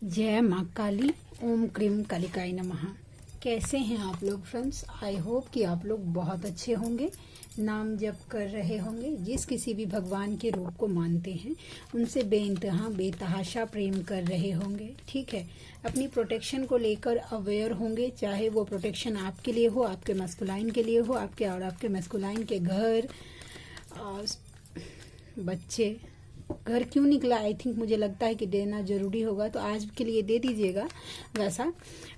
जय माँ काली। ओम क्रीम कालिकाय नमः। कैसे हैं आप लोग फ्रेंड्स? आई होप कि आप लोग बहुत अच्छे होंगे, नाम जप कर रहे होंगे, जिस किसी भी भगवान के रूप को मानते हैं उनसे बेइंतहा बेतहाशा प्रेम कर रहे होंगे। ठीक है, अपनी प्रोटेक्शन को लेकर अवेयर होंगे, चाहे वो प्रोटेक्शन आपके लिए हो, आपके मस्कुलाइन के लिए हो, आपके मस्कुलाइन के घर, बच्चे। घर क्यों निकला, आई थिंक मुझे लगता है कि देना ज़रूरी होगा, तो आज के लिए दे दीजिएगा वैसा।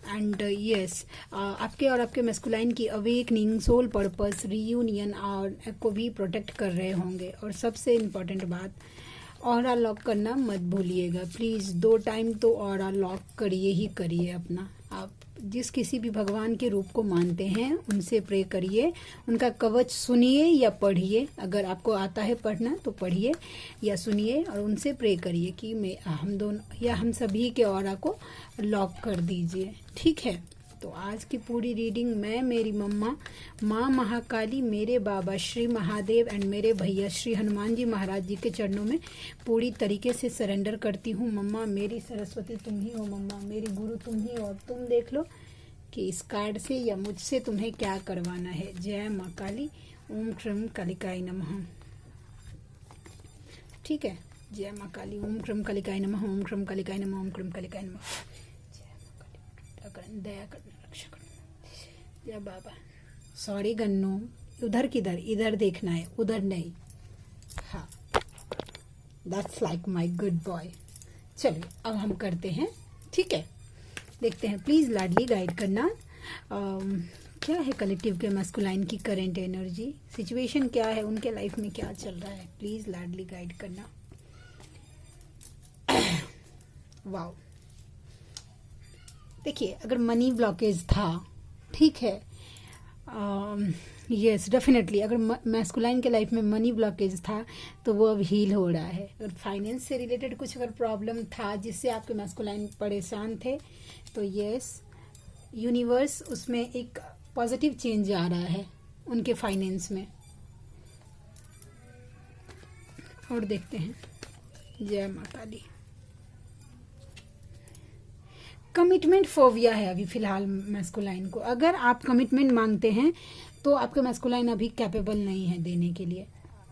एंड यस, आपके और आपके मस्कुलाइन की अवेकनिंग, सोल पर्पस, रीयूनियन और को भी प्रोटेक्ट कर रहे होंगे। और सबसे इम्पॉर्टेंट बात, ऑरा लॉक करना मत भूलिएगा प्लीज़। 2 टाइम तो ऑरा लॉक करिए ही करिए अपना। आप जिस किसी भी भगवान के रूप को मानते हैं उनसे प्रे करिए, उनका कवच सुनिए या पढ़िए। अगर आपको आता है पढ़ना तो पढ़िए या सुनिए, और उनसे प्रे करिए कि हम दोनों या हम सभी के ऑरा को लॉक कर दीजिए। ठीक है, तो आज की पूरी रीडिंग मैं, मेरी मम्मा माँ महाकाली, मेरे बाबा श्री महादेव एंड मेरे भैया श्री हनुमान जी महाराज जी के चरणों में पूरी तरीके से सरेंडर करती हूँ। मम्मा मेरी सरस्वती तुम ही हो, मम्मा मेरी गुरु तुम ही हो। और तुम देख लो कि इस कार्ड से या मुझसे तुम्हें क्या करवाना है। जय माँ काली। ओम क्रीम कालिकाय नमः। ठीक है, जय माँ काली। ओम क्रीम कालिकाय नमः। ओम क्रीम कालिकाय नमः। ओम क्रीम कालिकाय नमः। दया करना, रक्षा करना। जय बाबा। सॉरी गन्नू, उधर किधर, इधर देखना है, उधर नहीं। हाँ, that's like my good boy. चलिए अब हम करते हैं। ठीक है, देखते हैं। प्लीज लाडली गाइड करना। क्या है कलेक्टिव के मस्कुलाइन की करेंट एनर्जी, सिचुएशन क्या है, उनके लाइफ में क्या चल रहा है, प्लीज लाडली गाइड करना। वाओ, देखिए, अगर मनी ब्लॉकेज था, ठीक है, यस डेफिनेटली, अगर मैस्कुलाइन के लाइफ में मनी ब्लॉकेज था तो वो अब हील हो रहा है। अगर फाइनेंस से रिलेटेड कुछ अगर प्रॉब्लम था जिससे आपके मैस्कुलाइन परेशान थे, तो यस यूनिवर्स उसमें एक पॉजिटिव चेंज आ रहा है उनके फाइनेंस में। और देखते हैं। जय माँ काली। कमिटमेंट फोबिया है अभी फिलहाल मैस्कुलाइन को। अगर आप कमिटमेंट मांगते हैं तो आपके मैस्कुलाइन अभी कैपेबल नहीं है देने के लिए।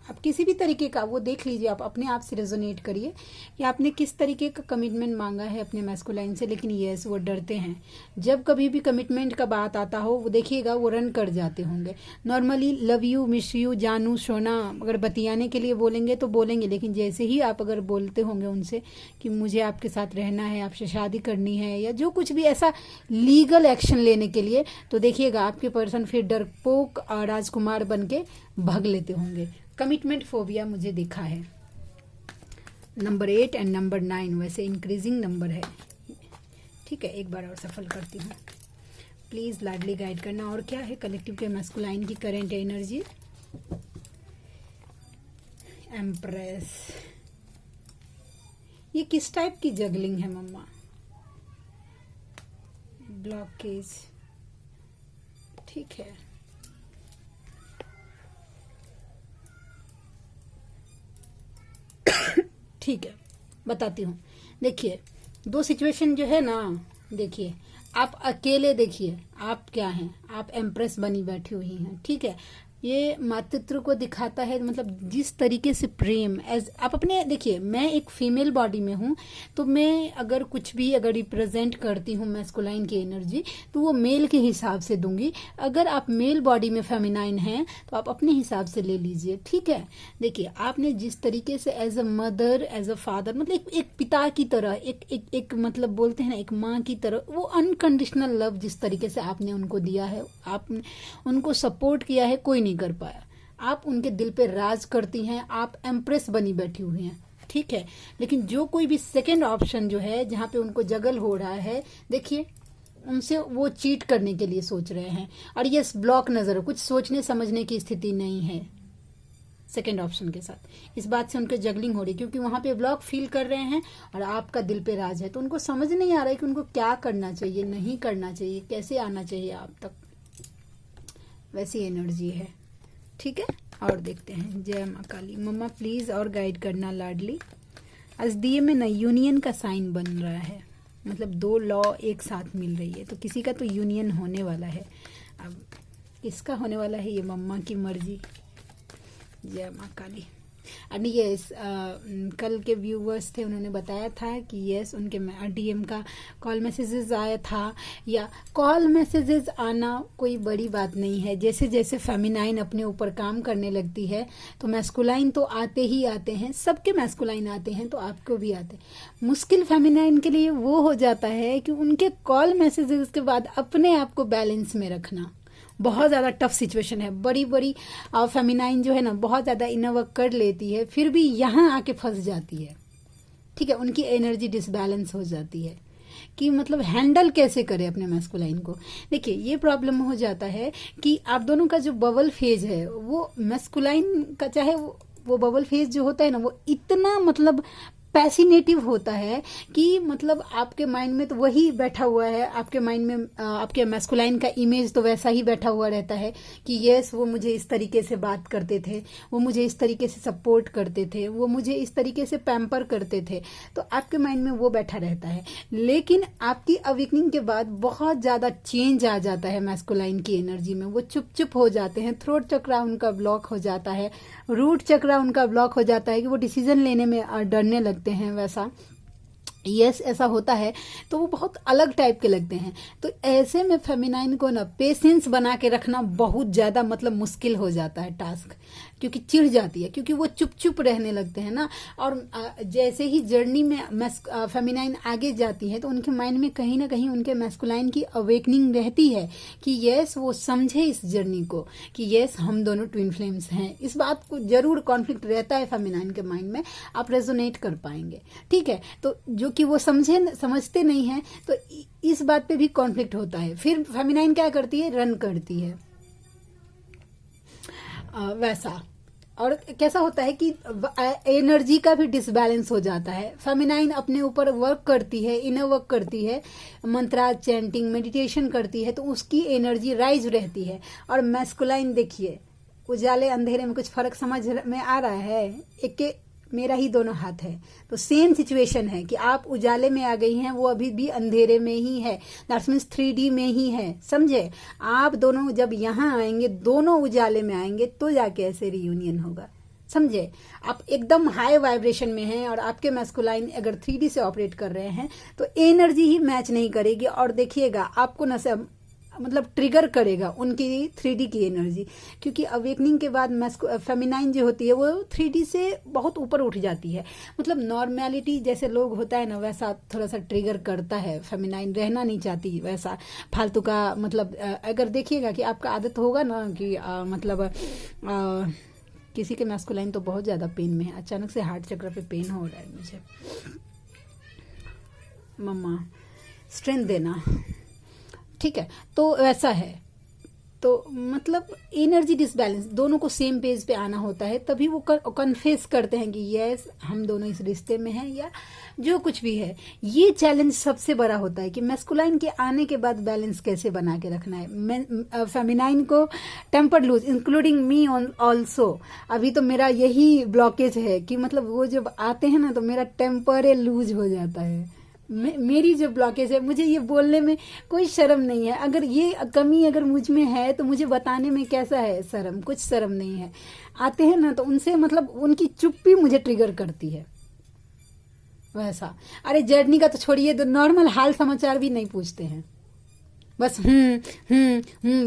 आप किसी भी तरीके का वो देख लीजिए, आप अपने आप से रेजोनेट करिए कि आपने किस तरीके का कमिटमेंट मांगा है अपने मैस्कुलाइन से। लेकिन यस, वो डरते हैं। जब कभी भी कमिटमेंट का बात आता हो, वो देखिएगा वो रन कर जाते होंगे। Normally love you, miss you, जानू, सोना अगर बतियाने के लिए बोलेंगे तो बोलेंगे, लेकिन जैसे ही आप अगर बोलते होंगे उनसे कि मुझे आपके साथ रहना है, आपसे शादी करनी है, या जो कुछ भी ऐसा लीगल एक्शन लेने के लिए, तो देखिएगा आपके पर्सन फिर डरपोक और राजकुमार बन के भाग लेते होंगे। कमिटमेंट फोबिया मुझे दिखा है। नंबर 8 एंड नंबर 9 वैसे इंक्रीजिंग नंबर है। ठीक है, एक बार और सफल करती हूँ। प्लीज लाडली गाइड करना। और क्या है कलेक्टिव के मैस्कुलाइन की करेंट एनर्जी? एम्प्रेस। ये किस टाइप की जगलिंग है मम्मा? ब्लॉकेज। ठीक है, ठीक है, बताती हूँ। देखिए, 2 सिचुएशन जो है ना, देखिए आप अकेले, देखिए आप क्या हैं, आप एम्प्रेस बनी बैठी हुई हैं। ठीक है, ये मातृत्व को दिखाता है, मतलब जिस तरीके से प्रेम एज आप अपने, देखिए मैं एक फीमेल बॉडी में हूँ, तो मैं अगर कुछ भी अगर रिप्रेजेंट करती हूँ मैस्कुलाइन की एनर्जी, तो वो मेल के हिसाब से दूंगी। अगर आप मेल बॉडी में फेमिनाइन हैं तो आप अपने हिसाब से ले लीजिए। ठीक है, देखिए आपने जिस तरीके से as a mother, as a father, मतलब एक पिता की तरह, एक मतलब बोलते हैं ना, एक माँ की तरह, वो अनकंडीशनल लव जिस तरीके से आपने उनको दिया है, आपने उनको सपोर्ट किया है, कोई नहीं कर पाया। आप उनके दिल पे राज करती हैं, आप एम्प्रेस बनी बैठी हुई हैं। ठीक है, लेकिन जो कोई भी सेकंड ऑप्शन जो है जहां पे उनको जगल हो रहा है, देखिए उनसे वो चीट करने के लिए सोच रहे हैं। और ये ब्लॉक नजर, कुछ सोचने समझने की स्थिति नहीं है सेकंड ऑप्शन के साथ। इस बात से उनके जगलिंग हो रही, क्योंकि वहां पे ब्लॉक फील कर रहे हैं और आपका दिल पे राज है, तो उनको समझ नहीं आ रहा है कि उनको क्या करना चाहिए, नहीं करना चाहिए, कैसे आना चाहिए आप तक। वैसी एनर्जी है। ठीक है, और देखते हैं। जय माँ काली। मम्मा प्लीज और गाइड करना लाडली। आज दिए में ना यूनियन का साइन बन रहा है। मतलब 2 लॉ एक साथ मिल रही है, तो किसी का तो यूनियन होने वाला है। अब किसका होने वाला है, ये मम्मा की मर्जी। जय माँ काली। एंड यस, कल के व्यूवर्स थे, उन्होंने बताया था कि यस उनके डीएम का कॉल मैसेजेस आया था। या कॉल मैसेजेस आना कोई बड़ी बात नहीं है। जैसे जैसे फेमिनाइन अपने ऊपर काम करने लगती है तो मैस्कुलाइन तो आते ही आते हैं, सबके मैस्कुलाइन आते हैं, तो आपको भी आते हैं। मुश्किल फेमिनाइन के लिए वो हो जाता है कि उनके कॉल मैसेजेस के बाद अपने आप को बैलेंस में रखना बहुत ज़्यादा टफ सिचुएशन है। बड़ी बड़ी फेमिनाइन जो है ना बहुत ज़्यादा इनर वर्क कर लेती है, फिर भी यहाँ आके फंस जाती है। ठीक है, उनकी एनर्जी डिसबैलेंस हो जाती है कि मतलब हैंडल कैसे करे अपने मैस्कुलाइन को। देखिए ये प्रॉब्लम हो जाता है कि आप दोनों का जो बबल फेज है वो मैस्कुलाइन का, चाहे वो बबल फेज जो होता है ना वो इतना मतलब पैसिनेटिव होता है कि मतलब आपके माइंड में तो वही बैठा हुआ है, आपके माइंड में आपके मैस्कुलाइन का इमेज तो वैसा ही बैठा हुआ रहता है कि यस वो मुझे इस तरीके से बात करते थे, वो मुझे इस तरीके से सपोर्ट करते थे, वो मुझे इस तरीके से पैम्पर करते थे, तो आपके माइंड में वो बैठा रहता है। लेकिन आपकी अवेकनिंग के बाद बहुत ज़्यादा चेंज आ जाता है मैस्कुलाइन की एनर्जी में। वो चुप चुप हो जाते हैं, थ्रोट चक्रा उनका ब्लॉक हो जाता है, रूट चक्रा उनका ब्लॉक हो जाता है कि वो डिसीजन लेने में डरने लगते हैं। वैसा यस ऐसा होता है, तो वो बहुत अलग टाइप के लगते हैं। तो ऐसे में फेमिनाइन को ना पेशेंस बना के रखना बहुत ज़्यादा मतलब मुश्किल हो जाता है टास्क, क्योंकि चिढ़ जाती है, क्योंकि वो चुप चुप रहने लगते हैं ना। और जैसे ही जर्नी में फेमिनाइन आगे जाती है तो उनके माइंड में कहीं ना कहीं उनके मैस्कुलाइन की अवेकनिंग रहती है कि यस वो समझे इस जर्नी को कि यस हम दोनों ट्विन फ्लेम्स हैं। इस बात को जरूर कॉन्फ्लिक्ट रहता है फेमिनाइन के माइंड में, आप रेजोनेट कर पाएंगे। ठीक है, तो जो कि वो समझते नहीं हैं, तो इस बात पे भी कॉन्फ्लिक्ट होता है। फिर फेमिनाइन क्या करती है, रन करती है। वैसा और कैसा होता है कि एनर्जी का भी डिसबैलेंस हो जाता है। फेमिनाइन अपने ऊपर वर्क करती है, इनर वर्क करती है, मंत्रा चैंटिंग मेडिटेशन करती है, तो उसकी एनर्जी राइज रहती है। और मैस्कुलाइन देखिए, उजाले अंधेरे में कुछ फर्क समझ में आ रहा है? एक के मेरा ही दोनों हाथ है, तो सेम सिचुएशन है कि आप उजाले में आ गई हैं, वो अभी भी अंधेरे में ही है, दैट्स मीन्स 3D में ही है। समझे? आप दोनों जब यहाँ आएंगे, दोनों उजाले में आएंगे, तो जाके ऐसे रियूनियन होगा। समझे? आप एकदम हाई वाइब्रेशन में हैं और आपके मैस्कुलाइन अगर 3D से ऑपरेट कर रहे हैं तो एनर्जी ही मैच नहीं करेगी। और देखिएगा आपको न से मतलब ट्रिगर करेगा उनकी 3D की एनर्जी, क्योंकि अवेकनिंग के बाद फेमिनाइन जो होती है वो 3D से बहुत ऊपर उठ जाती है। मतलब नॉर्मेलिटी जैसे लोग होता है ना, वैसा थोड़ा सा ट्रिगर करता है। फेमिनाइन रहना नहीं चाहती वैसा फालतू का। मतलब अगर देखिएगा कि आपका आदत होगा ना कि किसी के मैस्कुलाइन तो बहुत ज़्यादा पेन में है, अचानक से हार्ट चक्र पे पेन हो रहा है मुझे। मम्मा स्ट्रेंथ देना, ठीक है, तो वैसा है। तो मतलब एनर्जी डिसबैलेंस, दोनों को सेम पेज पे आना होता है, तभी वो कन्फेस करते हैं कि यस हम दोनों इस रिश्ते में हैं, या जो कुछ भी है। ये चैलेंज सबसे बड़ा होता है कि मैस्कुलाइन के आने के बाद बैलेंस कैसे बना के रखना है। फेमिनाइन को temper lose, including me also. अभी तो मेरा यही ब्लॉकेज है कि मतलब वो जब आते हैं ना तो मेरा टेम्पर लूज हो जाता है। मेरी जो ब्लॉकेज है, मुझे ये बोलने में कोई शर्म नहीं है। अगर ये कमी अगर मुझ में है तो मुझे बताने में कैसा है शर्म, कुछ शर्म नहीं है। आते हैं ना तो उनसे मतलब उनकी चुप्पी मुझे ट्रिगर करती है वैसा। अरे जर्नी का तो छोड़िए, तो नॉर्मल हाल समाचार भी नहीं पूछते हैं, बस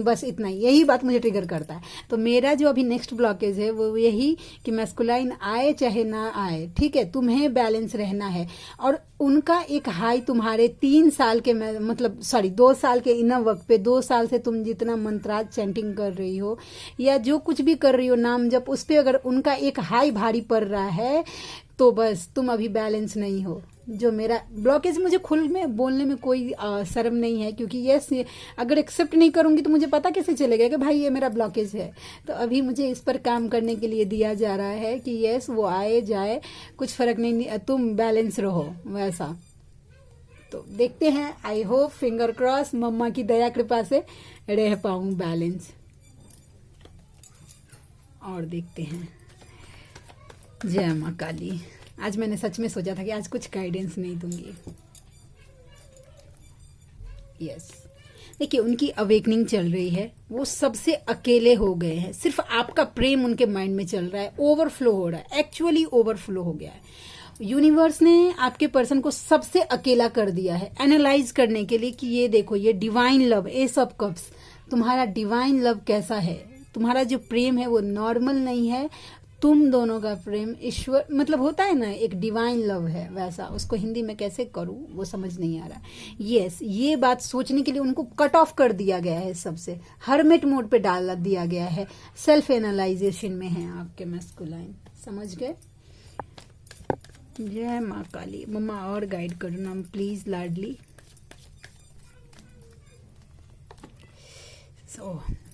बस इतना ही, यही बात मुझे ट्रिगर करता है। तो मेरा जो अभी नेक्स्ट ब्लॉकेज है वो यही कि मैस्कुलाइन आए चाहे ना आए, ठीक है, तुम्हें बैलेंस रहना है। और उनका एक हाई तुम्हारे 3 साल के मतलब 2 साल के इनर वर्क पे, 2 साल से तुम जितना मंत्राज चैंटिंग कर रही हो या जो कुछ भी कर रही हो नाम जब, उस पर अगर उनका एक हाई भारी पड़ रहा है तो बस तुम अभी बैलेंस नहीं हो। जो मेरा ब्लॉकेज, मुझे खुल में बोलने में कोई शर्म नहीं है, क्योंकि यस अगर एक्सेप्ट नहीं करूंगी तो मुझे पता कैसे चलेगा कि भाई ये मेरा ब्लॉकेज है। तो अभी मुझे इस पर काम करने के लिए दिया जा रहा है कि यस वो आए जाए कुछ फर्क नहीं, तुम बैलेंस रहो वैसा। तो देखते हैं, आई होप, फिंगर क्रॉस, मम्मा की दया कृपा से रह पाऊं बैलेंस। और देखते हैं। जय माँ काली। आज मैंने सच में सोचा था कि आज कुछ गाइडेंस नहीं दूंगी। यस, देखिए उनकी अवेकनिंग चल रही है, वो सबसे अकेले हो गए हैं, सिर्फ आपका प्रेम उनके माइंड में चल रहा है, ओवरफ्लो हो रहा है, एक्चुअली ओवरफ्लो हो गया है। यूनिवर्स ने आपके पर्सन को सबसे अकेला कर दिया है एनालाइज करने के लिए कि ये देखो, ये divine love, S of cups, तुम्हारा डिवाइन लव कैसा है, तुम्हारा जो प्रेम है वो नॉर्मल नहीं है, तुम दोनों का प्रेम ईश्वर, मतलब होता है ना एक डिवाइन लव है, वैसा। उसको हिंदी में कैसे करूं वो समझ नहीं आ रहा। यस, ये बात सोचने के लिए उनको कट ऑफ कर दिया गया है, सबसे हरमिट मोड पे डाल दिया गया है, सेल्फ एनालाइजेशन में है आपके मैस्कुलाइन, समझ गए। जय माँ काली। मम्मा और गाइड करो ना प्लीज लाडली।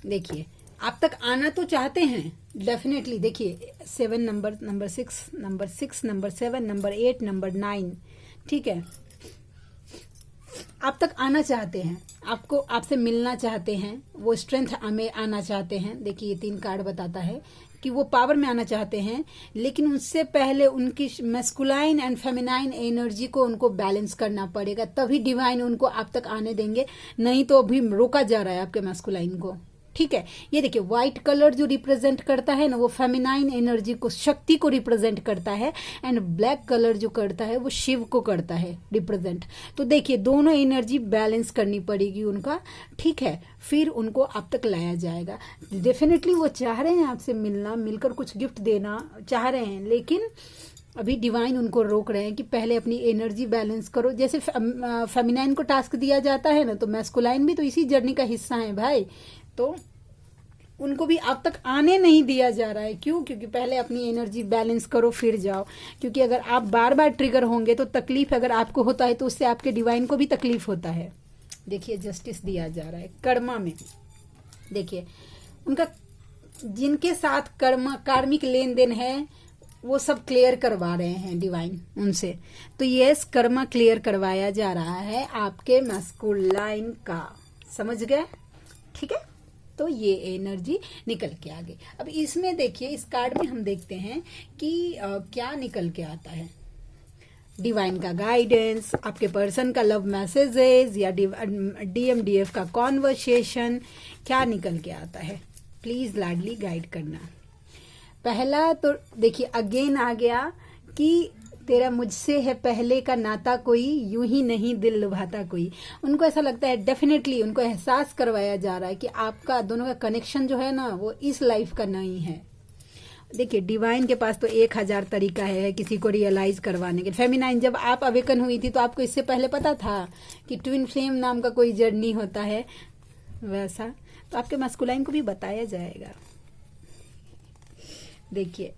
देखिए आप तक आना तो चाहते हैं डेफिनेटली। देखिए 7 number, number 6, number 7, number 8, number 9, ठीक है, आप तक आना चाहते हैं, आपको आपसे मिलना चाहते हैं, वो स्ट्रेंथ में आना चाहते हैं। देखिए ये 3 कार्ड बताता है कि वो पावर में आना चाहते हैं, लेकिन उससे पहले उनकी मैस्कुलाइन एंड फेमिनाइन एनर्जी को उनको बैलेंस करना पड़ेगा, तभी डिवाइन उनको आप तक आने देंगे, नहीं तो अभी रोका जा रहा है आपके मैस्कुलाइन को, ठीक है। ये देखिए व्हाइट कलर जो रिप्रेजेंट करता है ना वो फेमिनाइन एनर्जी को, शक्ति को रिप्रेजेंट करता है, एंड ब्लैक कलर जो करता है वो शिव को करता है रिप्रेजेंट। तो देखिए दोनों एनर्जी बैलेंस करनी पड़ेगी उनका, ठीक है, फिर उनको आप तक लाया जाएगा। डेफिनेटली वो चाह रहे हैं आपसे मिलना, मिलकर कुछ गिफ्ट देना चाह रहे हैं, लेकिन अभी डिवाइन उनको रोक रहे हैं कि पहले अपनी एनर्जी बैलेंस करो। जैसे फेमिनाइन को टास्क दिया जाता है ना, तो मैस्कुलाइन भी तो इसी जर्नी का हिस्सा है भाई, तो उनको भी आप तक आने नहीं दिया जा रहा है। क्यों? क्योंकि पहले अपनी एनर्जी बैलेंस करो फिर जाओ, क्योंकि अगर आप बार बार ट्रिगर होंगे तो तकलीफ अगर आपको होता है तो उससे आपके डिवाइन को भी तकलीफ होता है। देखिए जस्टिस दिया जा रहा है कर्मा में। देखिए उनका जिनके साथ कार्मिक लेन देन है वो सब क्लियर करवा रहे हैं डिवाइन उनसे, तो यस कर्मा क्लियर करवाया जा रहा है आपके मैस्कुलाइन का, समझ गए, ठीक है। तो ये एनर्जी निकल के आ गई। अब इसमें देखिए इस कार्ड में हम देखते हैं कि क्या निकल के आता है। डिवाइन का गाइडेंस, आपके पर्सन का लव मैसेजेस या DMDF का कॉन्वर्सेशन, क्या निकल के आता है प्लीज लाडली गाइड करना। पहला तो देखिए अगेन आ गया कि तेरा मुझसे है पहले का नाता कोई, यूं ही नहीं दिल लुभाता कोई। उनको ऐसा लगता है, डेफिनेटली उनको एहसास करवाया जा रहा है कि आपका दोनों का कनेक्शन जो है ना वो इस लाइफ का नहीं है। देखिए डिवाइन के पास तो 1000 तरीका है किसी को रियलाइज करवाने के। फेमिनाइन जब आप अवेकन हुई थी तो आपको इससे पहले पता था कि ट्विन फ्लेम नाम का कोई जर्नी होता है, वैसा तो आपके मैस्कुलाइन को भी बताया जाएगा। देखिए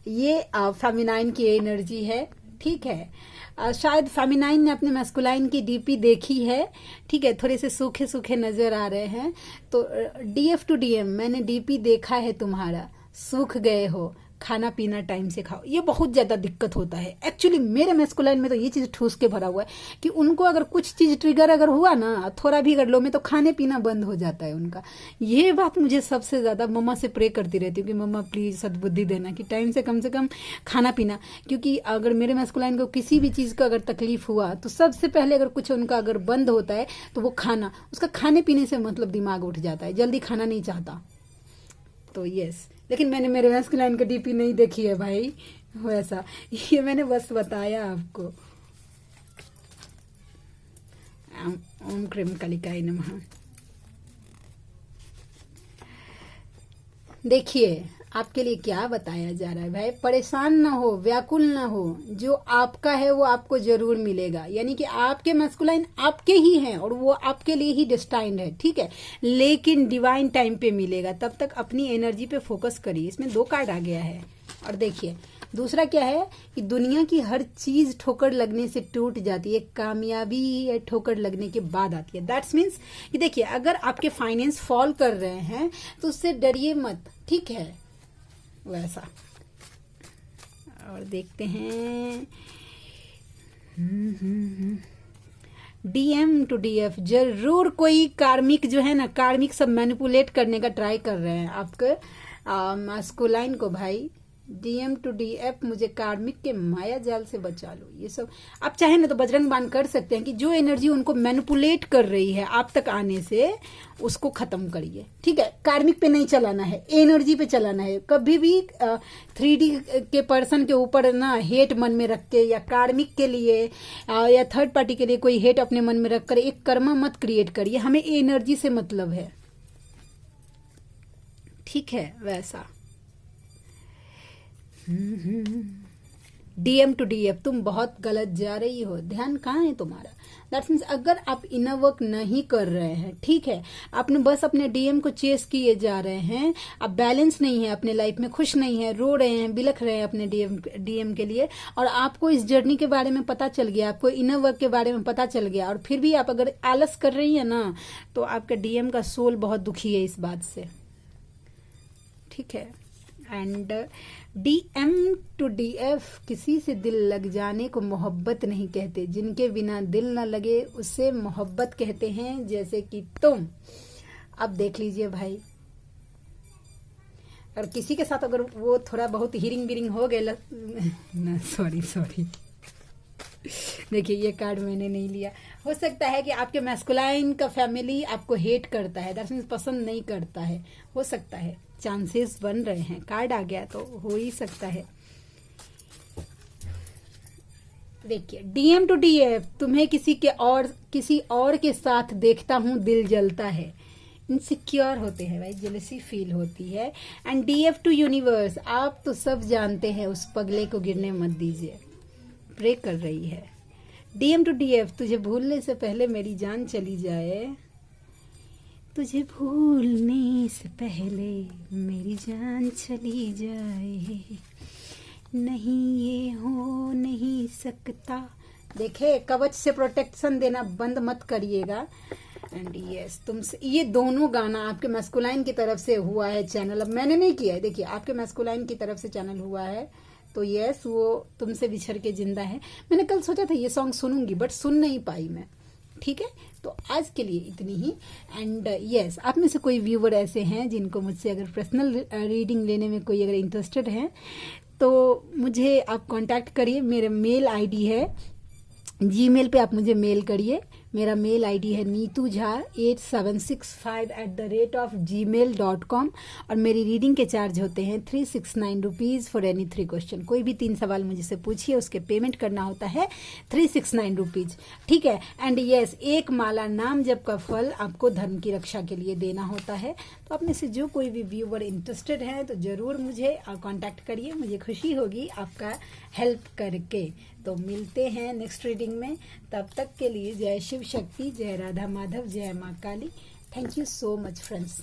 ये फेमिनाइन की एनर्जी है, ठीक है। शायद फेमिनाइन ने अपने मैस्कुलाइन की डीपी देखी है, ठीक है, थोड़े से सूखे सूखे नजर आ रहे हैं, तो DF to DM मैंने डीपी देखा है तुम्हारा, सूख गए हो, खाना पीना टाइम से खाओ। ये बहुत ज्यादा दिक्कत होता है एक्चुअली। मेरे मैस्कुलाइन में तो ये चीज ठूस के भरा हुआ है कि उनको अगर कुछ चीज ट्रिगर अगर हुआ ना, थोड़ा भी अगर लो में, तो खाने पीना बंद हो जाता है उनका। ये बात मुझे सबसे ज्यादा, मम्मा से प्रे करती रहती हूँ कि मम्मा प्लीज सद्बुद्धि देना कि टाइम से कम खाना पीना, क्योंकि अगर मेरे मैस्कुलाइन को किसी भी चीज का अगर तकलीफ हुआ तो सबसे पहले अगर कुछ उनका अगर बंद होता है तो वो खाना, उसका खाने पीने से मतलब दिमाग उठ जाता है, जल्दी खाना नहीं चाहता। तो यस, लेकिन मैंने मेरे मैस्कुलाइन का डीपी नहीं देखी है भाई, वैसा ये मैंने बस बताया आपको। ओम क्रीम कालिकाय नमः। देखिए आपके लिए क्या बताया जा रहा है भाई, परेशान ना हो, व्याकुल ना हो, जो आपका है वो आपको जरूर मिलेगा। यानी कि आपके मैस्कुलाइन आपके ही हैं और वो आपके लिए ही डिस्टाइंड है, ठीक है, लेकिन डिवाइन टाइम पे मिलेगा। तब तक अपनी एनर्जी पे फोकस करिए। इसमें 2 कार्ड आ गया है। और देखिए दूसरा क्या है कि दुनिया की हर चीज ठोकर लगने से टूट जाती है, कामयाबी ठोकर लगने के बाद आती है। दैट्स मीन्स कि देखिए अगर आपके फाइनेंस फॉल कर रहे हैं तो उससे डरिए मत, ठीक है, वैसा। और देखते हैं DM to DF, जरूर कोई कार्मिक जो है ना, कार्मिक सब मैनिपुलेट करने का ट्राई कर रहे हैं आपके मैस्कुलाइन को भाई। DM to DF, मुझे कार्मिक के माया जाल से बचा लो। ये सब आप चाहे ना तो बजरंग बाण कर सकते हैं कि जो एनर्जी उनको मैनिपुलेट कर रही है आप तक आने से, उसको खत्म करिए। ठीक है, कार्मिक पे नहीं चलाना है, एनर्जी पे चलाना है। कभी भी 3D के पर्सन के ऊपर ना हेट मन में रख के, या कार्मिक के लिए या थर्ड पार्टी के लिए कोई हेट अपने मन में रख कर एक कर्मा मत क्रिएट करिए। हमें एनर्जी से मतलब है, ठीक है। वैसा DM to DF, तुम बहुत गलत जा रही हो, ध्यान कहाँ है तुम्हारा। दैट मीन्स अगर आप इनर वर्क नहीं कर रहे हैं, ठीक है, आपने बस अपने DM को चेस किए जा रहे हैं, आप बैलेंस नहीं है अपने लाइफ में, खुश नहीं है, रो रहे हैं, बिलख रहे हैं अपने DM के लिए, और आपको इस जर्नी के बारे में पता चल गया, आपको इनर वर्क के बारे में पता चल गया, और फिर भी आप अगर आलस कर रही है ना, तो आपका DM का सोल बहुत दुखी है इस बात से, ठीक है। एंड DM to DF, किसी से दिल लग जाने को मोहब्बत नहीं कहते, जिनके बिना दिल ना लगे उसे मोहब्बत कहते हैं, जैसे कि तुम। अब देख लीजिए भाई, और किसी के साथ अगर वो थोड़ा बहुत हिरिंग बिरिंग हो गए ना, सॉरी देखिए ये कार्ड मैंने नहीं लिया। हो सकता है कि आपके मैस्कुलाइन का फैमिली आपको हेट करता है, दैट मीन्स पसंद नहीं करता है, हो सकता है, चांसेस बन रहे हैं। कार्ड आ गया तो हो ही सकता है। देखिए DM to DF, तुम्हें किसी और के साथ देखता हूं दिल जलता है, इनसिक्योर होते हैं भाई, जेलसी फील होती है। एंड DF to यूनिवर्स, आप तो सब जानते हैं, उस पगले को गिरने मत दीजिए, प्रे कर रही है। DM to DF, तुझे भूलने से पहले मेरी जान चली जाए, तुझे भूलने से पहले मेरी जान चली जाए, नहीं ये हो नहीं सकता। देखे, कवच से प्रोटेक्शन देना बंद मत करिएगा। एंड यस, तुमसे ये दोनों गाना आपके मैस्कुलाइन की तरफ से हुआ है चैनल, अब मैंने नहीं किया है, देखिए आपके मैस्कुलाइन की तरफ से चैनल हुआ है, तो यस वो तुमसे बिछड़ के जिंदा है। मैंने कल सोचा था ये सॉन्ग सुनूंगी, बट सुन नहीं पाई मैं, ठीक है। तो आज के लिए इतनी ही। एंड यस, आप में से कोई व्यूवर ऐसे हैं जिनको मुझसे अगर पर्सनल रीडिंग लेने में कोई अगर इंटरेस्टेड है, तो मुझे आप कांटेक्ट करिए। मेरा मेल आईडी है, जीमेल पे आप मुझे मेल करिए। मेरा मेल आईडी है neetujha8765@gmail.com, और मेरी रीडिंग के चार्ज होते हैं 369 रुपीज़ फॉर एनी 3 क्वेश्चन। कोई भी 3 सवाल मुझसे पूछिए, उसके पेमेंट करना होता है 369 रुपीज़, ठीक है। एंड यस, एक माला नाम जप का फल आपको धर्म की रक्षा के लिए देना होता है। तो आप में से जो कोई भी व्यूवर इंटरेस्टेड है तो ज़रूर मुझे कांटेक्ट करिए, मुझे खुशी होगी आपका हेल्प करके। तो मिलते हैं नेक्स्ट रीडिंग में, तब तक के लिए जय शिव शक्ति, जय राधा माधव, जय माँ Kali. Thank you so much friends.